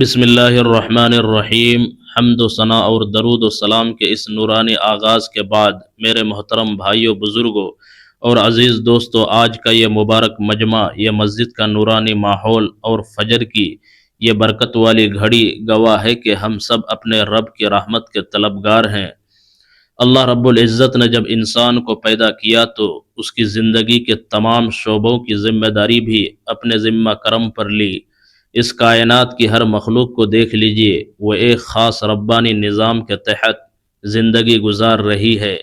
بسم اللہ الرحمن الرحیم۔ حمد و ثنا اور درود و سلام کے اس نورانی آغاز کے بعد میرے محترم بھائیوں، بزرگوں اور عزیز دوستوں، آج کا یہ مبارک مجمع، یہ مسجد کا نورانی ماحول اور فجر کی یہ برکت والی گھڑی گواہ ہے کہ ہم سب اپنے رب کی رحمت کے طلبگار ہیں۔ اللہ رب العزت نے جب انسان کو پیدا کیا تو اس کی زندگی کے تمام شعبوں کی ذمہ داری بھی اپنے ذمہ کرم پر لی۔ اس کائنات کی ہر مخلوق کو دیکھ لیجئے، وہ ایک خاص ربانی نظام کے تحت زندگی گزار رہی ہے۔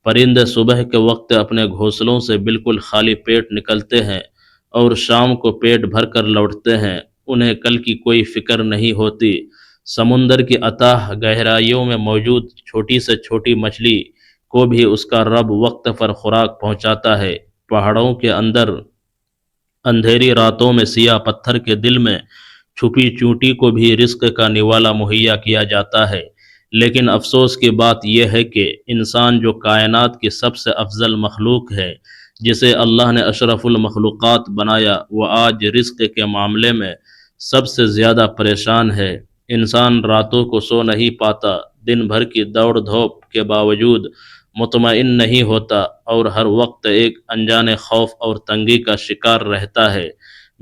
پرندے صبح کے وقت اپنے گھونسلوں سے بالکل خالی پیٹ نکلتے ہیں اور شام کو پیٹ بھر کر لوٹتے ہیں، انہیں کل کی کوئی فکر نہیں ہوتی۔ سمندر کی اتاہ گہرائیوں میں موجود چھوٹی سے چھوٹی مچھلی کو بھی اس کا رب وقت پر خوراک پہنچاتا ہے۔ پہاڑوں کے اندر اندھیری راتوں میں سیاہ پتھر کے دل میں چھپی چونٹی کو بھی رزق کا نوالا مہیا کیا جاتا ہے۔ لیکن افسوس کی بات یہ ہے کہ انسان جو کائنات کی سب سے افضل مخلوق ہے، جسے اللہ نے اشرف المخلوقات بنایا، وہ آج رزق کے معاملے میں سب سے زیادہ پریشان ہے۔ انسان راتوں کو سو نہیں پاتا، دن بھر کی دوڑ دھوپ کے باوجود مطمئن نہیں ہوتا اور ہر وقت ایک انجانے خوف اور تنگی کا شکار رہتا ہے۔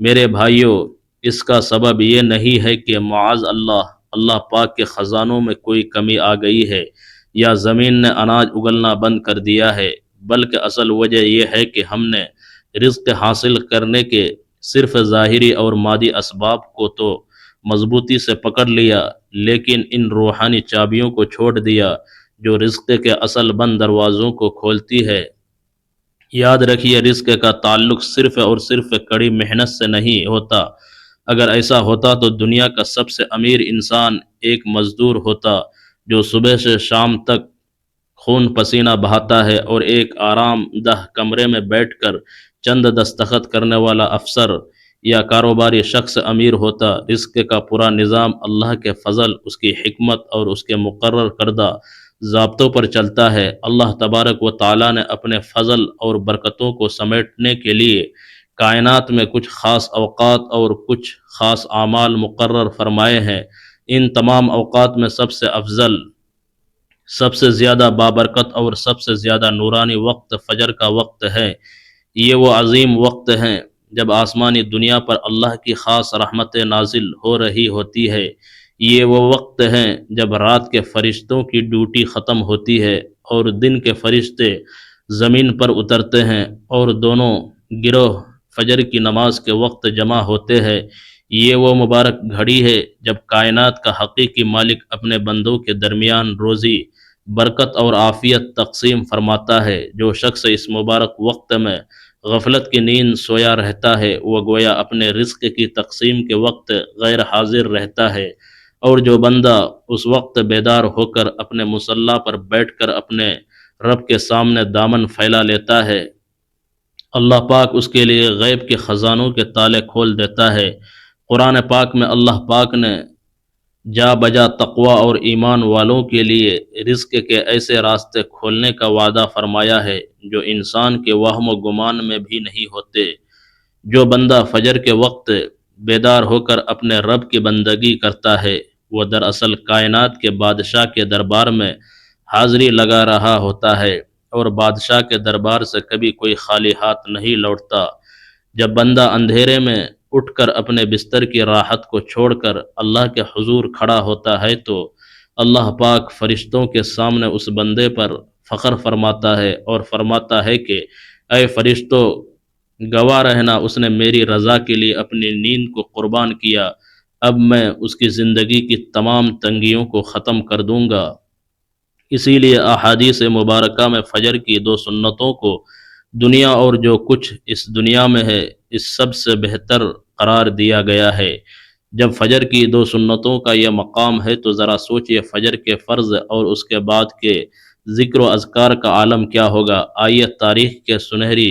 میرے بھائیوں، اس کا سبب یہ نہیں ہے کہ معاذ اللہ پاک کے خزانوں میں کوئی کمی آ گئی ہے یا زمین نے اناج اگلنا بند کر دیا ہے، بلکہ اصل وجہ یہ ہے کہ ہم نے رزق حاصل کرنے کے صرف ظاہری اور مادی اسباب کو تو مضبوطی سے پکڑ لیا، لیکن ان روحانی چابیوں کو چھوڑ دیا جو رزق کے اصل بند دروازوں کو کھولتی ہے۔ یاد رکھیے، رزق کا تعلق صرف اور صرف کڑی محنت سے نہیں ہوتا۔ اگر ایسا ہوتا تو دنیا کا سب سے امیر انسان ایک مزدور ہوتا جو صبح سے شام تک خون پسینہ بہاتا ہے، اور ایک آرام دہ کمرے میں بیٹھ کر چند دستخط کرنے والا افسر یا کاروباری شخص امیر ہوتا۔ رزق کا پورا نظام اللہ کے فضل، اس کی حکمت اور اس کے مقرر کردہ ضابطوں پر چلتا ہے۔ اللہ تبارک و تعالی نے اپنے فضل اور برکتوں کو سمیٹنے کے لیے کائنات میں کچھ خاص اوقات اور کچھ خاص اعمال مقرر فرمائے ہیں۔ ان تمام اوقات میں سب سے افضل، سب سے زیادہ بابرکت اور سب سے زیادہ نورانی وقت فجر کا وقت ہے۔ یہ وہ عظیم وقت ہیں جب آسمانی دنیا پر اللہ کی خاص رحمتیں نازل ہو رہی ہوتی ہے۔ یہ وہ وقت ہیں جب رات کے فرشتوں کی ڈیوٹی ختم ہوتی ہے اور دن کے فرشتے زمین پر اترتے ہیں، اور دونوں گروہ فجر کی نماز کے وقت جمع ہوتے ہیں۔ یہ وہ مبارک گھڑی ہے جب کائنات کا حقیقی مالک اپنے بندوں کے درمیان روزی، برکت اور عافیت تقسیم فرماتا ہے۔ جو شخص اس مبارک وقت میں غفلت کی نیند سویا رہتا ہے، وہ گویا اپنے رزق کی تقسیم کے وقت غیر حاضر رہتا ہے، اور جو بندہ اس وقت بیدار ہو کر اپنے مصلی پر بیٹھ کر اپنے رب کے سامنے دامن پھیلا لیتا ہے، اللہ پاک اس کے لیے غیب کے خزانوں کے تالے کھول دیتا ہے۔ قرآن پاک میں اللہ پاک نے جا بجا تقوی اور ایمان والوں کے لیے رزق کے ایسے راستے کھولنے کا وعدہ فرمایا ہے جو انسان کے وہم و گمان میں بھی نہیں ہوتے۔ جو بندہ فجر کے وقت بیدار ہو کر اپنے رب کی بندگی کرتا ہے، وہ دراصل کائنات کے بادشاہ کے دربار میں حاضری لگا رہا ہوتا ہے، اور بادشاہ کے دربار سے کبھی کوئی خالی ہاتھ نہیں لوٹتا۔ جب بندہ اندھیرے میں اٹھ کر اپنے بستر کی راحت کو چھوڑ کر اللہ کے حضور کھڑا ہوتا ہے تو اللہ پاک فرشتوں کے سامنے اس بندے پر فخر فرماتا ہے اور فرماتا ہے کہ اے فرشتوں، گواہ رہنا، اس نے میری رضا کے لیے اپنی نیند کو قربان کیا، اب میں اس کی زندگی کی تمام تنگیوں کو ختم کر دوں گا۔ اسی لیے احادیث مبارکہ میں فجر کی دو سنتوں کو دنیا اور جو کچھ اس دنیا میں ہے اس سب سے بہتر قرار دیا گیا ہے۔ جب فجر کی دو سنتوں کا یہ مقام ہے تو ذرا سوچئے فجر کے فرض اور اس کے بعد کے ذکر و اذکار کا عالم کیا ہوگا۔ آئیے تاریخ کے سنہری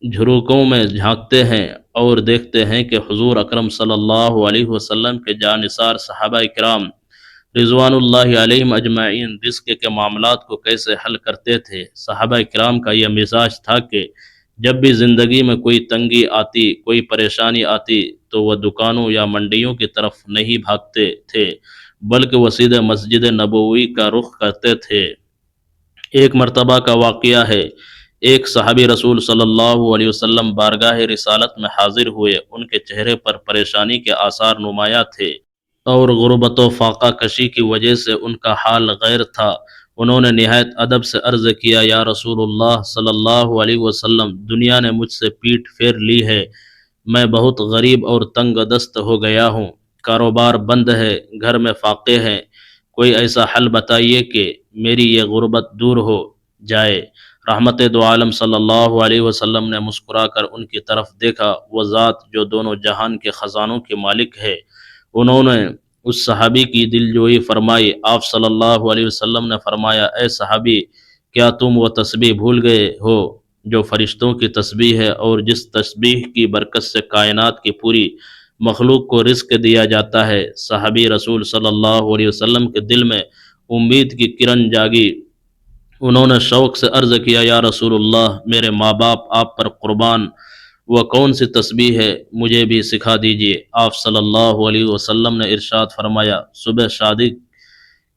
جھروکوں میں جھانکتے ہیں اور دیکھتے ہیں کہ حضور اکرم صلی اللہ علیہ وسلم کے جانثار صحابہ کرام رضوان اللہ علیہم اجمعین رزق کے معاملات کو کیسے حل کرتے تھے۔ صحابہ کرام کا یہ مزاج تھا کہ جب بھی زندگی میں کوئی تنگی آتی، کوئی پریشانی آتی تو وہ دکانوں یا منڈیوں کی طرف نہیں بھاگتے تھے، بلکہ وہ سیدھے مسجد نبوی کا رخ کرتے تھے۔ ایک مرتبہ کا واقعہ ہے، ایک صحابی رسول صلی اللہ علیہ وسلم بارگاہ رسالت میں حاضر ہوئے۔ ان کے چہرے پر پریشانی کے آثار نمایاں تھے اور غربت و فاقہ کشی کی وجہ سے ان کا حال غیر تھا۔ انہوں نے نہایت ادب سے عرض کیا، یا رسول اللہ صلی اللہ علیہ وسلم، دنیا نے مجھ سے پیٹھ پھیر لی ہے، میں بہت غریب اور تنگ دست ہو گیا ہوں، کاروبار بند ہے، گھر میں فاقے ہیں، کوئی ایسا حل بتائیے کہ میری یہ غربت دور ہو جائے۔ رحمت دو عالم صلی اللہ علیہ وسلم نے مسکرا کر ان کی طرف دیکھا، وہ ذات جو دونوں جہان کے خزانوں کے مالک ہے۔ انہوں نے اس صحابی کی دلجوئی فرمائی۔ آپ صلی اللہ علیہ وسلم نے فرمایا، اے صحابی، کیا تم وہ تسبیح بھول گئے ہو جو فرشتوں کی تسبیح ہے اور جس تسبیح کی برکت سے کائنات کی پوری مخلوق کو رزق دیا جاتا ہے؟ صحابی رسول صلی اللہ علیہ وسلم کے دل میں امید کی کرن جاگی۔ انہوں نے شوق سے عرض کیا، یا رسول اللہ، میرے ماں باپ آپ پر قربان، وہ کون سی تسبیح ہے، مجھے بھی سکھا دیجیے۔ آپ صلی اللہ علیہ وسلم نے ارشاد فرمایا، صبح شادی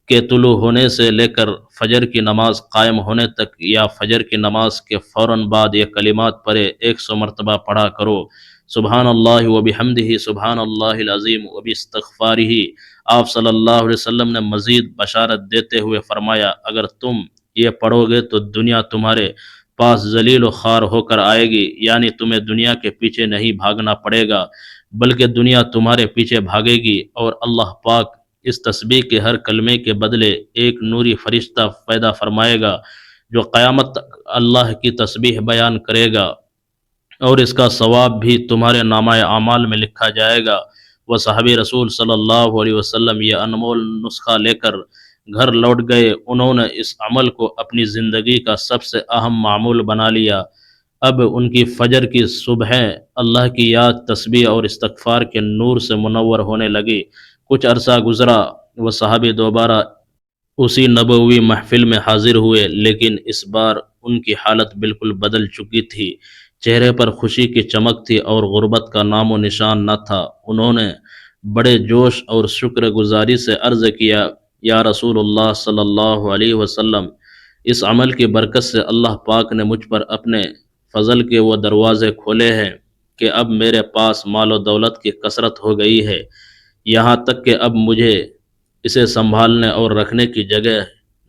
کے طلوع ہونے سے لے کر فجر کی نماز قائم ہونے تک، یا فجر کی نماز کے فوراً بعد یہ کلمات پڑھے، 100 مرتبہ پڑھا کرو، سبحان اللہ و بحمدہ، سبحان اللہ العظیم و باستغفارہ۔ آپ صلی اللہ علیہ وسلم نے مزید بشارت دیتے ہوئے فرمایا، اگر تم یہ پڑھو گے تو دنیا تمہارے پاس ذلیل و خوار ہو کر آئے گی، یعنی تمہیں دنیا کے پیچھے نہیں بھاگنا پڑے گا بلکہ دنیا تمہارے پیچھے بھاگے گی، اور اللہ پاک اس تسبیح کے ہر کلمے کے بدلے ایک نوری فرشتہ پیدا فرمائے گا جو قیامت تک اللہ کی تسبیح بیان کرے گا، اور اس کا ثواب بھی تمہارے نامہ اعمال میں لکھا جائے گا۔ وہ صحابی رسول صلی اللہ علیہ وسلم یہ انمول نسخہ لے کر گھر لوٹ گئے۔ انہوں نے اس عمل کو اپنی زندگی کا سب سے اہم معمول بنا لیا۔ اب ان کی فجر کی صبحیں اللہ کی یاد، تسبیح اور استغفار کے نور سے منور ہونے لگی۔ کچھ عرصہ گزرا، وہ صحابی دوبارہ اسی نبوی محفل میں حاضر ہوئے، لیکن اس بار ان کی حالت بالکل بدل چکی تھی۔ چہرے پر خوشی کی چمک تھی اور غربت کا نام و نشان نہ تھا۔ انہوں نے بڑے جوش اور شکر گزاری سے عرض کیا، یا رسول اللہ صلی اللہ علیہ وسلم، اس عمل کی برکت سے اللہ پاک نے مجھ پر اپنے فضل کے وہ دروازے کھولے ہیں کہ اب میرے پاس مال و دولت کی کثرت ہو گئی ہے، یہاں تک کہ اب مجھے اسے سنبھالنے اور رکھنے کی جگہ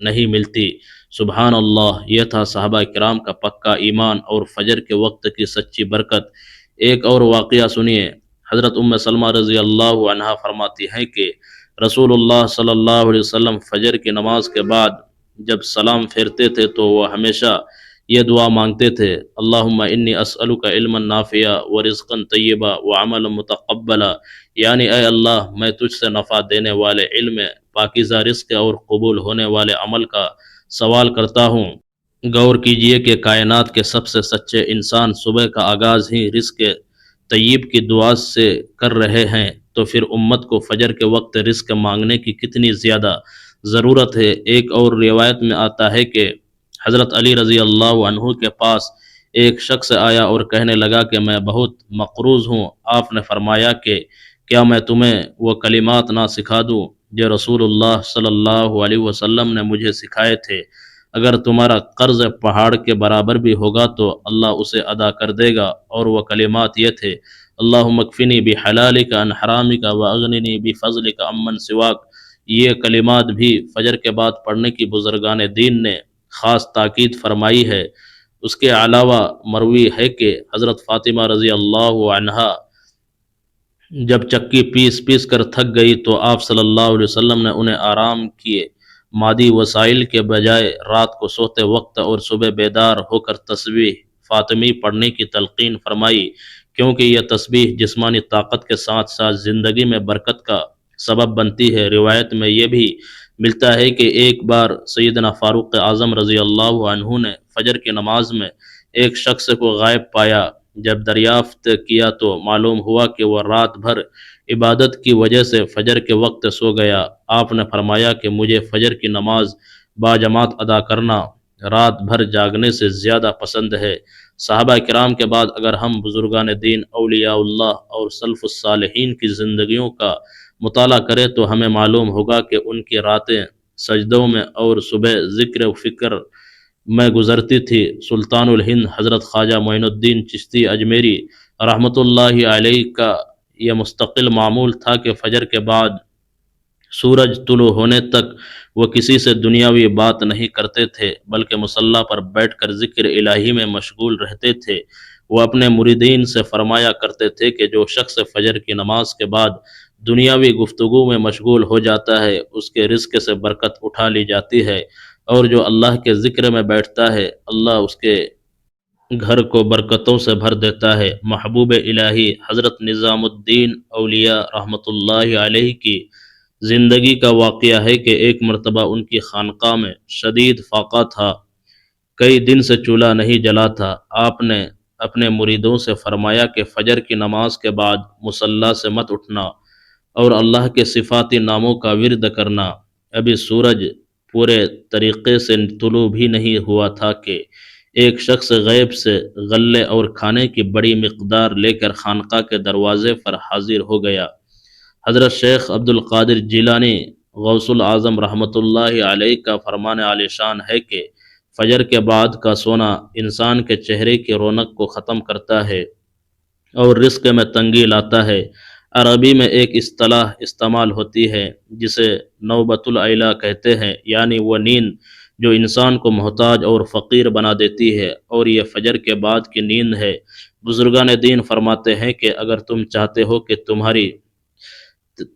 نہیں ملتی۔ سبحان اللہ، یہ تھا صحابہ کرام کا پکا ایمان اور فجر کے وقت کی سچی برکت۔ ایک اور واقعہ سنیے۔ حضرت ام سلمہ رضی اللہ عنہا فرماتی ہیں کہ رسول اللہ صلی اللہ علیہ وسلم فجر کی نماز کے بعد جب سلام پھیرتے تھے تو وہ ہمیشہ یہ دعا مانگتے تھے، اللہم انی اسألک علما نافعا ورزقا طیبا وعملا متقبلا، یعنی اے اللہ، میں تجھ سے نفع دینے والے علم، پاکیزہ رزق اور قبول ہونے والے عمل کا سوال کرتا ہوں۔ غور کیجئے کہ کائنات کے سب سے سچے انسان صبح کا آغاز ہی رزق طیب کی دعا سے کر رہے ہیں، تو پھر امت کو فجر کے وقت رزق مانگنے کی کتنی زیادہ ضرورت ہے۔ ایک اور روایت میں آتا ہے کہ حضرت علی رضی اللہ عنہ کے پاس ایک شخص آیا اور کہنے لگا کہ میں بہت مقروض ہوں۔ آپ نے فرمایا کہ کیا میں تمہیں وہ کلمات نہ سکھا دوں جو رسول اللہ صلی اللہ علیہ وسلم نے مجھے سکھائے تھے؟ اگر تمہارا قرض پہاڑ کے برابر بھی ہوگا تو اللہ اسے ادا کر دے گا۔ اور وہ کلمات یہ تھے، اللہم اکفنی بحلالک عن حرامک واغننی بفضلک عمن سواک۔ یہ کلمات بھی فجر کے بعد پڑھنے کی بزرگان دین نے خاص تاکید فرمائی ہے۔ اس کے علاوہ مروی ہے کہ حضرت فاطمہ رضی اللہ عنہا جب چکی پیس پیس کر تھک گئی تو آپ صلی اللہ علیہ وسلم نے انہیں آرام کیے مادی وسائل کے بجائے رات کو سوتے وقت اور صبح بیدار ہو کر تسبیح فاطمی پڑھنے کی تلقین فرمائی، کیونکہ یہ تسبیح جسمانی طاقت کے ساتھ ساتھ زندگی میں برکت کا سبب بنتی ہے۔ روایت میں یہ بھی ملتا ہے کہ ایک بار سیدنا فاروق اعظم رضی اللہ عنہ نے فجر کی نماز میں ایک شخص کو غائب پایا۔ جب دریافت کیا تو معلوم ہوا کہ وہ رات بھر عبادت کی وجہ سے فجر کے وقت سو گیا۔ آپ نے فرمایا کہ مجھے فجر کی نماز باجماعت ادا کرنا رات بھر جاگنے سے زیادہ پسند ہے۔ صحابہ کرام کے بعد اگر ہم بزرگان دین، اولیاء اللہ اور سلف الصالحین کی زندگیوں کا مطالعہ کریں تو ہمیں معلوم ہوگا کہ ان کی راتیں سجدوں میں اور صبح ذکر و فکر میں گزرتی تھی۔ سلطان الہند حضرت خواجہ معین الدین چشتی اجمیری رحمۃ اللہ علیہ کا یہ مستقل معمول تھا کہ فجر کے بعد سورج طلوع ہونے تک وہ کسی سے دنیاوی بات نہیں کرتے تھے، بلکہ مصلی پر بیٹھ کر ذکر الہی میں مشغول رہتے تھے۔ وہ اپنے مریدین سے فرمایا کرتے تھے کہ جو شخص فجر کی نماز کے بعد دنیاوی گفتگو میں مشغول ہو جاتا ہے، اس کے رزق سے برکت اٹھا لی جاتی ہے، اور جو اللہ کے ذکر میں بیٹھتا ہے، اللہ اس کے گھر کو برکتوں سے بھر دیتا ہے۔ محبوب الہی حضرت نظام الدین اولیاء رحمۃ اللہ علیہ کی زندگی کا واقعہ ہے کہ ایک مرتبہ ان کی خانقاہ میں شدید فاقہ تھا، کئی دن سے چولہا نہیں جلا تھا۔ آپ نے اپنے مریدوں سے فرمایا کہ فجر کی نماز کے بعد مصلی سے مت اٹھنا اور اللہ کے صفاتی ناموں کا ورد کرنا۔ ابھی سورج پورے طریقے سے طلوع بھی نہیں ہوا تھا کہ ایک شخص غیب سے غلے اور کھانے کی بڑی مقدار لے کر خانقاہ کے دروازے پر حاضر ہو گیا۔ حضرت شیخ عبد القادر جیلانی غوث العظم رحمۃ اللہ علیہ کا فرمان عالی شان ہے کہ فجر کے بعد کا سونا انسان کے چہرے کی رونق کو ختم کرتا ہے اور رزق میں تنگی لاتا ہے۔ عربی میں ایک اصطلاح استعمال ہوتی ہے جسے نوبۃ العلا کہتے ہیں، یعنی وہ نیند جو انسان کو محتاج اور فقیر بنا دیتی ہے، اور یہ فجر کے بعد کی نیند ہے۔ بزرگان دین فرماتے ہیں کہ اگر تم چاہتے ہو کہ تمہاری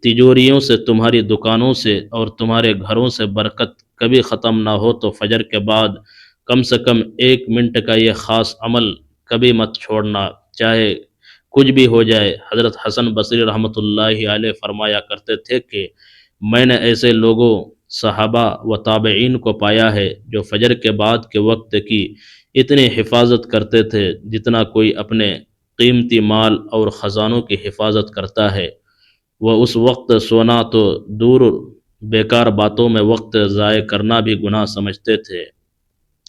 تجوریوں سے، تمہاری دکانوں سے اور تمہارے گھروں سے برکت کبھی ختم نہ ہو تو فجر کے بعد کم سے کم 1 منٹ کا یہ خاص عمل کبھی مت چھوڑنا، چاہے کچھ بھی ہو جائے۔ حضرت حسن بصری رحمۃ اللہ علیہ فرمایا کرتے تھے کہ میں نے ایسے لوگوں، صحابہ و تابعین کو پایا ہے جو فجر کے بعد کے وقت کی اتنی حفاظت کرتے تھے جتنا کوئی اپنے قیمتی مال اور خزانوں کی حفاظت کرتا ہے۔ وہ اس وقت سونا تو دور، بیکار باتوں میں وقت ضائع کرنا بھی گناہ سمجھتے تھے۔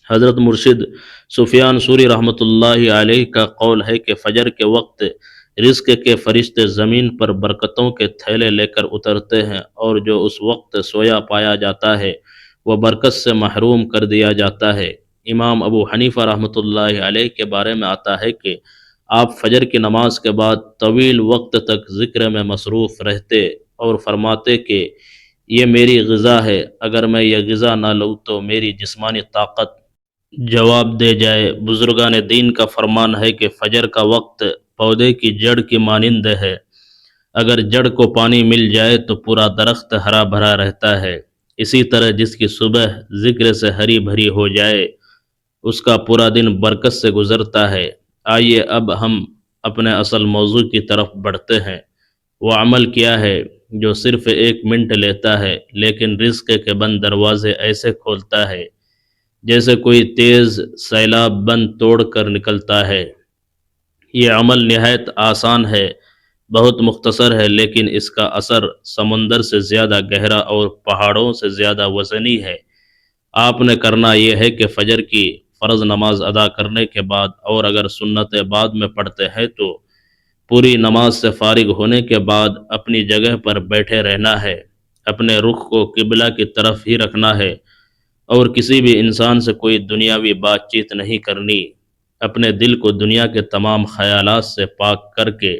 حضرت مرشد سفیان ثوری رحمۃ اللہ علیہ کا قول ہے کہ فجر کے وقت رزق کے فرشتے زمین پر برکتوں کے تھیلے لے کر اترتے ہیں، اور جو اس وقت سویا پایا جاتا ہے وہ برکت سے محروم کر دیا جاتا ہے۔ امام ابو حنیفہ رحمۃ اللہ علیہ کے بارے میں آتا ہے کہ آپ فجر کی نماز کے بعد طویل وقت تک ذکر میں مصروف رہتے اور فرماتے کہ یہ میری غذا ہے، اگر میں یہ غذا نہ لوں تو میری جسمانی طاقت جواب دے جائے۔ بزرگان دین کا فرمان ہے کہ فجر کا وقت پودے کی جڑ کی مانند ہے، اگر جڑ کو پانی مل جائے تو پورا درخت ہرا بھرا رہتا ہے، اسی طرح جس کی صبح ذکر سے ہری بھری ہو جائے اس کا پورا دن برکت سے گزرتا ہے۔ آئیے اب ہم اپنے اصل موضوع کی طرف بڑھتے ہیں۔ وہ عمل کیا ہے جو صرف 1 منٹ لیتا ہے لیکن رزق کے بند دروازے ایسے کھولتا ہے جیسے کوئی تیز سیلاب بند توڑ کر نکلتا ہے۔ یہ عمل نہایت آسان ہے، بہت مختصر ہے، لیکن اس کا اثر سمندر سے زیادہ گہرا اور پہاڑوں سے زیادہ وزنی ہے۔ آپ نے کرنا یہ ہے کہ فجر کی فرض نماز ادا کرنے کے بعد، اور اگر سنت بعد میں پڑھتے ہیں تو پوری نماز سے فارغ ہونے کے بعد اپنی جگہ پر بیٹھے رہنا ہے، اپنے رخ کو قبلہ کی طرف ہی رکھنا ہے، اور کسی بھی انسان سے کوئی دنیاوی بات چیت نہیں کرنی۔ اپنے دل کو دنیا کے تمام خیالات سے پاک کر کے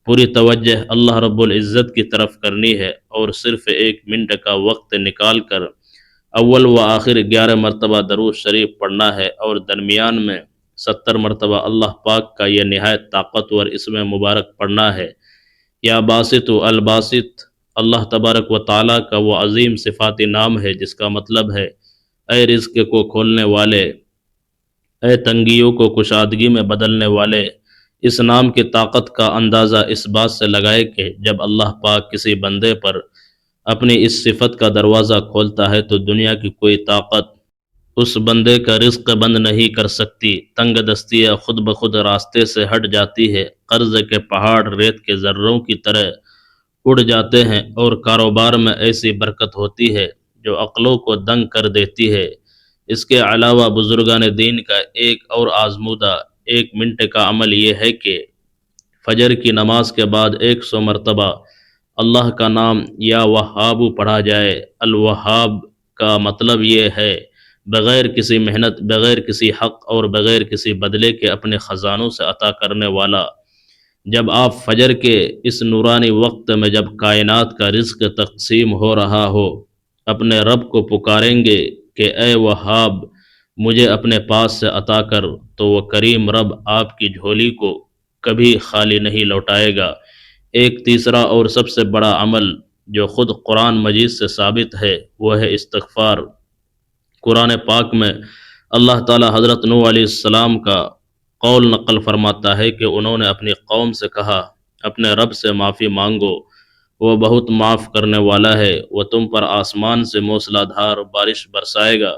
پوری توجہ اللہ رب العزت کی طرف کرنی ہے، اور صرف 1 منٹ کا وقت نکال کر اول و آخر 11 مرتبہ درود شریف پڑھنا ہے، اور درمیان میں 70 مرتبہ اللہ پاک کا یہ نہایت طاقتور اسم مبارک پڑھنا ہے۔ یا باسط و الباسط اللہ تبارک و تعالیٰ کا وہ عظیم صفاتی نام ہے جس کا مطلب ہے اے رزق کو کھولنے والے، اے تنگیوں کو کشادگی میں بدلنے والے۔ اس نام کی طاقت کا اندازہ اس بات سے لگائے کہ جب اللہ پاک کسی بندے پر اپنی اس صفت کا دروازہ کھولتا ہے تو دنیا کی کوئی طاقت اس بندے کا رزق بند نہیں کر سکتی۔ تنگ دستیاں خود بخود راستے سے ہٹ جاتی ہے، قرض کے پہاڑ ریت کے ذروں کی طرح اڑ جاتے ہیں، اور کاروبار میں ایسی برکت ہوتی ہے جو عقلوں کو دنگ کر دیتی ہے۔ اس کے علاوہ بزرگان دین کا ایک اور آزمودہ 1 منٹ کا عمل یہ ہے کہ فجر کی نماز کے بعد 100 مرتبہ اللہ کا نام یا وہاب پڑھا جائے۔ الوہاب کا مطلب یہ ہے بغیر کسی محنت، بغیر کسی حق اور بغیر کسی بدلے کے اپنے خزانوں سے عطا کرنے والا۔ جب آپ فجر کے اس نورانی وقت میں جب کائنات کا رزق تقسیم ہو رہا ہو، اپنے رب کو پکاریں گے کہ اے وہاب مجھے اپنے پاس سے عطا کر، تو وہ کریم رب آپ کی جھولی کو کبھی خالی نہیں لوٹائے گا۔ ایک تیسرا اور سب سے بڑا عمل جو خود قرآن مجید سے ثابت ہے وہ ہے استغفار۔ قرآن پاک میں اللہ تعالی حضرت نوح علیہ السلام کا قول نقل فرماتا ہے کہ انہوں نے اپنی قوم سے کہا اپنے رب سے معافی مانگو، وہ بہت معاف کرنے والا ہے، وہ تم پر آسمان سے موسلا دھار بارش برسائے گا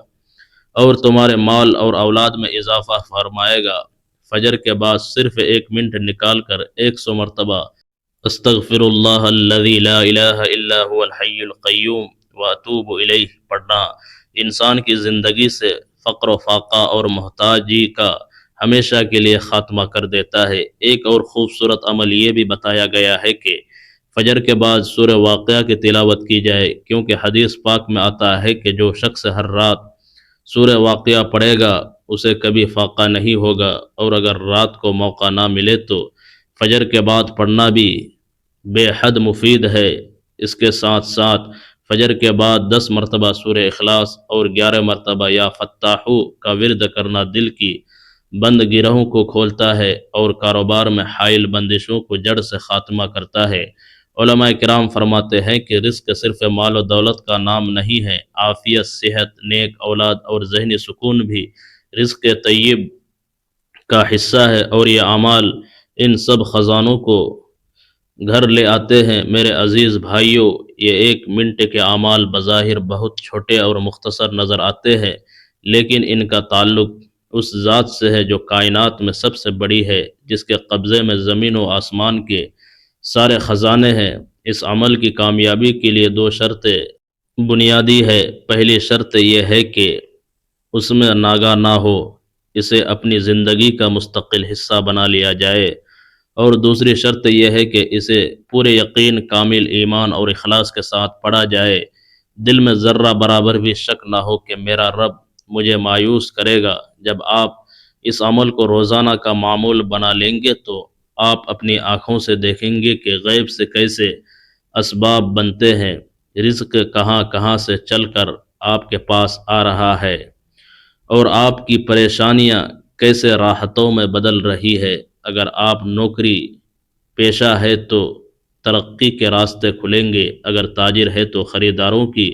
اور تمہارے مال اور اولاد میں اضافہ فرمائے گا۔ فجر کے بعد صرف 1 منٹ نکال کر 100 مرتبہ استغفر اللہ الذی لا الہ الا هو الحی القیوم واتوب الیہ پڑھنا انسان کی زندگی سے فقر و فاقہ اور محتاجی کا ہمیشہ کے لیے خاتمہ کر دیتا ہے۔ ایک اور خوبصورت عمل یہ بھی بتایا گیا ہے کہ فجر کے بعد سورہ واقعہ کی تلاوت کی جائے، کیونکہ حدیث پاک میں آتا ہے کہ جو شخص ہر رات سورہ واقعہ پڑھے گا اسے کبھی فاقہ نہیں ہوگا، اور اگر رات کو موقع نہ ملے تو فجر کے بعد پڑھنا بھی بے حد مفید ہے۔ اس کے ساتھ ساتھ فجر کے بعد 10 مرتبہ سورہ اخلاص اور 11 مرتبہ یا فتاحو کا ورد کرنا دل کی بند گرہوں کو کھولتا ہے اور کاروبار میں حائل بندشوں کو جڑ سے خاتمہ کرتا ہے۔ علماء کرام فرماتے ہیں کہ رزق صرف مال و دولت کا نام نہیں ہے، عافیت، صحت، نیک اولاد اور ذہنی سکون بھی رزق طیب کا حصہ ہے، اور یہ اعمال ان سب خزانوں کو گھر لے آتے ہیں۔ میرے عزیز بھائیوں، یہ 1 منٹ کے اعمال بظاہر بہت چھوٹے اور مختصر نظر آتے ہیں، لیکن ان کا تعلق اس ذات سے ہے جو کائنات میں سب سے بڑی ہے، جس کے قبضے میں زمین و آسمان کے سارے خزانے ہیں۔ اس عمل کی کامیابی کے لیے 2 شرطیں بنیادی ہے۔ پہلی شرط یہ ہے کہ اس میں ناگاہ نہ ہو، اسے اپنی زندگی کا مستقل حصہ بنا لیا جائے، اور دوسری شرط یہ ہے کہ اسے پورے یقین، کامل ایمان اور اخلاص کے ساتھ پڑھا جائے، دل میں ذرہ برابر بھی شک نہ ہو کہ میرا رب مجھے مایوس کرے گا۔ جب آپ اس عمل کو روزانہ کا معمول بنا لیں گے تو آپ اپنی آنکھوں سے دیکھیں گے کہ غیب سے کیسے اسباب بنتے ہیں، رزق کہاں کہاں سے چل کر آپ کے پاس آ رہا ہے، اور آپ کی پریشانیاں کیسے راحتوں میں بدل رہی ہے۔ اگر آپ نوکری پیشہ ہے تو ترقی کے راستے کھلیں گے، اگر تاجر ہے تو خریداروں کی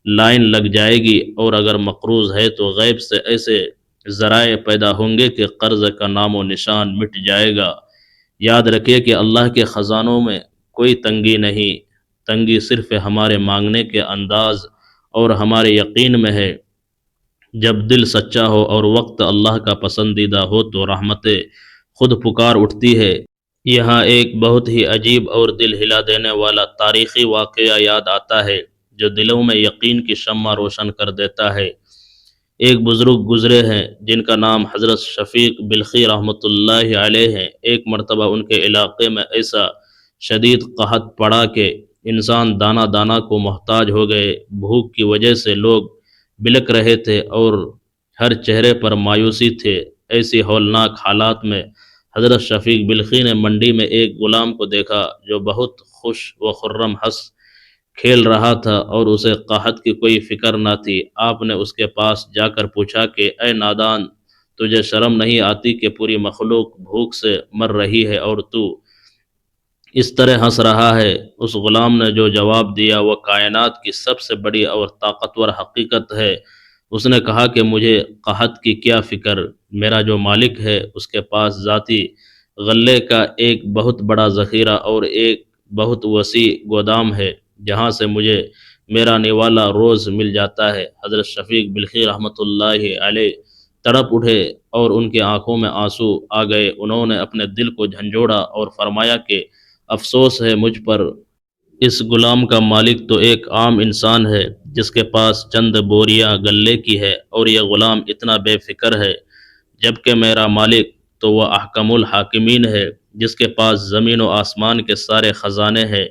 لائن لگ جائے گی، اور اگر مقروض ہے تو غیب سے ایسے ذرائع پیدا ہوں گے کہ قرض کا نام و نشان مٹ جائے گا۔ یاد رکھیے کہ اللہ کے خزانوں میں کوئی تنگی نہیں، تنگی صرف ہمارے مانگنے کے انداز اور ہمارے یقین میں ہے۔ جب دل سچا ہو اور وقت اللہ کا پسندیدہ ہو تو رحمتیں خود پکار اٹھتی ہے۔ یہاں ایک بہت ہی عجیب اور دل ہلا دینے والا تاریخی واقعہ یاد آتا ہے جو دلوں میں یقین کی شمع روشن کر دیتا ہے۔ ایک بزرگ گزرے ہیں جن کا نام حضرت شفیق بلخی رحمۃ اللہ علیہ ہے۔ ایک مرتبہ ان کے علاقے میں ایسا شدید قحط پڑا کہ انسان دانہ دانہ کو محتاج ہو گئے، بھوک کی وجہ سے لوگ بلک رہے تھے اور ہر چہرے پر مایوسی تھے۔ ایسی ہولناک حالات میں حضرت شفیق بلخی نے منڈی میں ایک غلام کو دیکھا جو بہت خوش و خرم ہنس کھیل رہا تھا اور اسے قحط کی کوئی فکر نہ تھی۔ آپ نے اس کے پاس جا کر پوچھا کہ اے نادان، تجھے شرم نہیں آتی کہ پوری مخلوق بھوک سے مر رہی ہے اور تو اس طرح ہنس رہا ہے؟ اس غلام نے جو جواب دیا وہ کائنات کی سب سے بڑی اور طاقتور حقیقت ہے۔ اس نے کہا کہ مجھے قحط کی کیا فکر، میرا جو مالک ہے اس کے پاس ذاتی غلے کا ایک بہت بڑا ذخیرہ اور ایک بہت وسیع گودام ہے جہاں سے مجھے میرا نوالا روز مل جاتا ہے۔ حضرت شفیق بلخی رحمۃ اللہ علیہ تڑپ اٹھے اور ان کی آنکھوں میں آنسو آ گئے۔ انہوں نے اپنے دل کو جھنجھوڑا اور فرمایا کہ افسوس ہے مجھ پر، اس غلام کا مالک تو ایک عام انسان ہے جس کے پاس چند بوریاں غلے کی ہے، اور یہ غلام اتنا بے فکر ہے، جبکہ میرا مالک تو وہ احکم الحاکمین ہے، جس کے پاس زمین و آسمان کے سارے خزانے ہیں،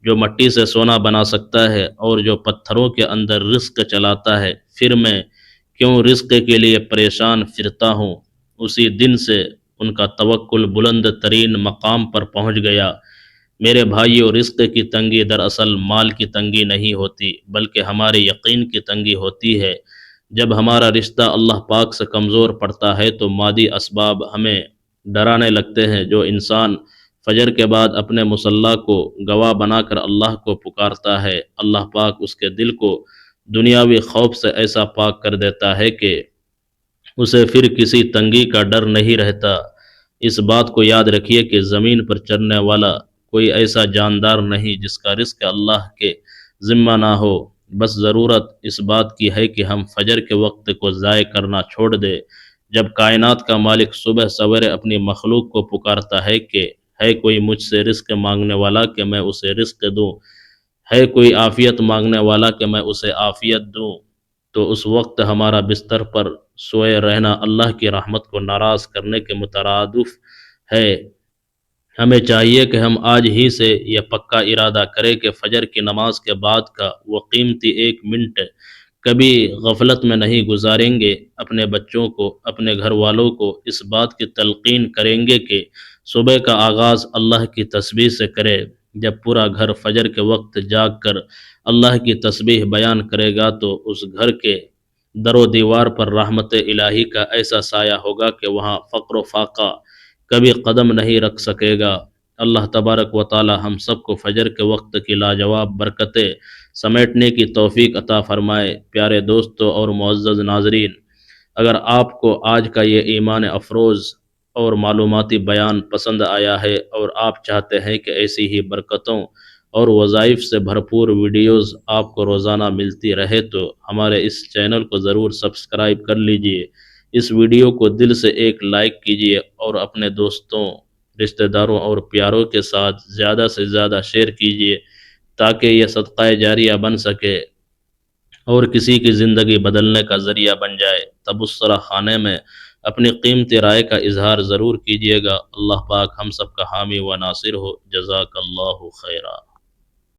جو مٹی سے سونا بنا سکتا ہے اور جو پتھروں کے اندر رزق چلاتا ہے۔ پھر میں کیوں رزق کے لیے پریشان پھرتا ہوں؟ اسی دن سے ان کا توکل بلند ترین مقام پر پہنچ گیا۔ میرے بھائیو، رزق کی تنگی دراصل مال کی تنگی نہیں ہوتی، بلکہ ہمارے یقین کی تنگی ہوتی ہے۔ جب ہمارا رشتہ اللہ پاک سے کمزور پڑتا ہے تو مادی اسباب ہمیں ڈرانے لگتے ہیں۔ جو انسان فجر کے بعد اپنے مصلی کو گواہ بنا کر اللہ کو پکارتا ہے، اللہ پاک اس کے دل کو دنیاوی خوف سے ایسا پاک کر دیتا ہے کہ اسے پھر کسی تنگی کا ڈر نہیں رہتا۔ اس بات کو یاد رکھیے کہ زمین پر چلنے والا کوئی ایسا جاندار نہیں جس کا رزق اللہ کے ذمہ نہ ہو۔ بس ضرورت اس بات کی ہے کہ ہم فجر کے وقت کو ضائع کرنا چھوڑ دیں۔ جب کائنات کا مالک صبح سویرے اپنی مخلوق کو پکارتا ہے کہ ہے کوئی مجھ سے رزق مانگنے والا کہ میں اسے رزق دوں، ہے کوئی عافیت مانگنے والا کہ میں اسے عافیت دوں، تو اس وقت ہمارا بستر پر سوئے رہنا اللہ کی رحمت کو ناراض کرنے کے مترادف ہے۔ ہمیں چاہیے کہ ہم آج ہی سے یہ پکا ارادہ کریں کہ فجر کی نماز کے بعد کا وہ قیمتی 1 منٹ کبھی غفلت میں نہیں گزاریں گے۔ اپنے بچوں کو، اپنے گھر والوں کو اس بات کی تلقین کریں گے کہ صبح کا آغاز اللہ کی تسبیح سے کرے۔ جب پورا گھر فجر کے وقت جاگ کر اللہ کی تسبیح بیان کرے گا تو اس گھر کے در و دیوار پر رحمت الہی کا ایسا سایہ ہوگا کہ وہاں فقر و فاقہ کبھی قدم نہیں رکھ سکے گا۔ اللہ تبارک و تعالی ہم سب کو فجر کے وقت کی لاجواب برکتیں سمیٹنے کی توفیق عطا فرمائے۔ پیارے دوستو اور معزز ناظرین، اگر آپ کو آج کا یہ ایمان افروز اور معلوماتی بیان پسند آیا ہے اور آپ چاہتے ہیں کہ ایسی ہی برکتوں اور وظائف سے بھرپور ویڈیوز آپ کو روزانہ ملتی رہے تو ہمارے اس چینل کو ضرور سبسکرائب کر لیجئے۔ اس ویڈیو کو دل سے ایک لائک کیجئے اور اپنے دوستوں، رشتہ داروں اور پیاروں کے ساتھ زیادہ سے زیادہ شیئر کیجئے تاکہ یہ صدقہ جاریہ بن سکے اور کسی کی زندگی بدلنے کا ذریعہ بن جائے۔ تبصرہ خانے میں اپنی قیمتی رائے کا اظہار ضرور کیجئے گا۔ اللہ پاک ہم سب کا حامی و ناصر ہو۔ جزاک اللہ خیرہ۔